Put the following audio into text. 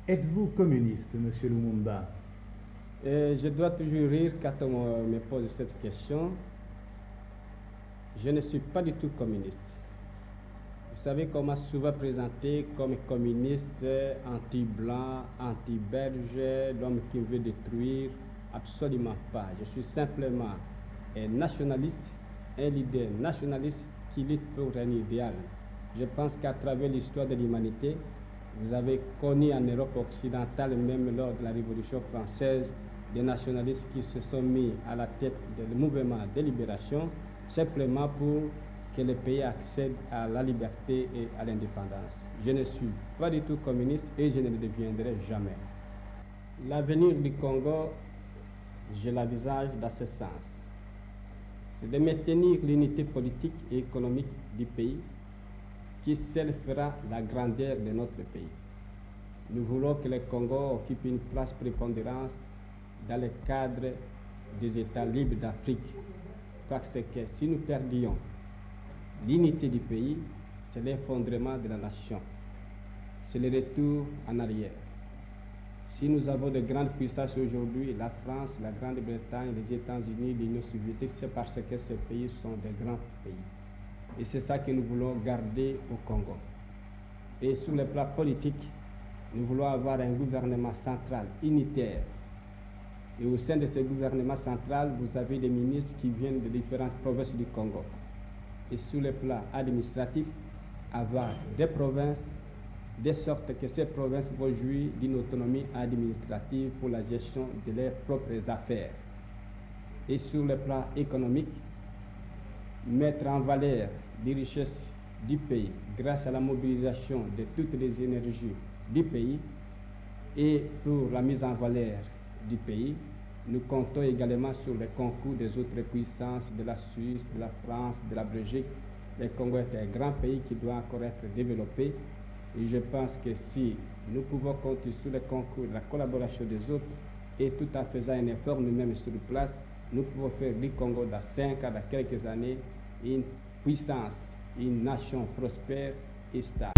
Êtes-vous communiste, Monsieur Lumumba? Je dois toujours rire quand on me pose cette question. Je ne suis pas du tout communiste. Vous savez qu'on m'a souvent présenté comme communiste, anti-blanc, anti-belge, l'homme qui veut détruire. Absolument pas. Je suis simplement un nationaliste, un leader nationaliste qui lutte pour un idéal. Je pense qu'à travers l'histoire de l'humanité, vous avez connu en Europe occidentale, même lors de la Révolution française, des nationalistes qui se sont mis à la tête du mouvement de libération, simplement pour que le pays accède à la liberté et à l'indépendance. Je ne suis pas du tout communiste et je ne le deviendrai jamais. L'avenir du Congo, je l'envisage dans ce sens. C'est de maintenir l'unité politique et économique du pays qui seul fera la grandeur de notre pays. Nous voulons que le Congo occupe une place prépondérante dans le cadre des États libres d'Afrique, parce que si nous perdions l'unité du pays, c'est l'effondrement de la nation, c'est le retour en arrière. Si nous avons de grandes puissances aujourd'hui, la France, la Grande-Bretagne, les États-Unis, l'Union soviétique, c'est parce que ces pays sont de grands pays. Et c'est ça que nous voulons garder au Congo. Et sur le plan politique, nous voulons avoir un gouvernement central unitaire. Et au sein de ce gouvernement central, vous avez des ministres qui viennent de différentes provinces du Congo. Et sur le plan administratif, avoir des provinces, de sorte que ces provinces vont jouir d'une autonomie administrative pour la gestion de leurs propres affaires. Et sur le plan économique, mettre en valeur les richesses du pays grâce à la mobilisation de toutes les énergies du pays. Et pour la mise en valeur du pays, nous comptons également sur le concours des autres puissances de la Suisse, de la France, de la Belgique. Le Congo est un grand pays qui doit encore être développé. Et je pense que si nous pouvons compter sur le concours, la collaboration des autres, et tout en faisant un effort nous-mêmes sur place, nous pouvons faire du Congo dans 5 ans, dans quelques années, une puissance, une nation prospère et stable.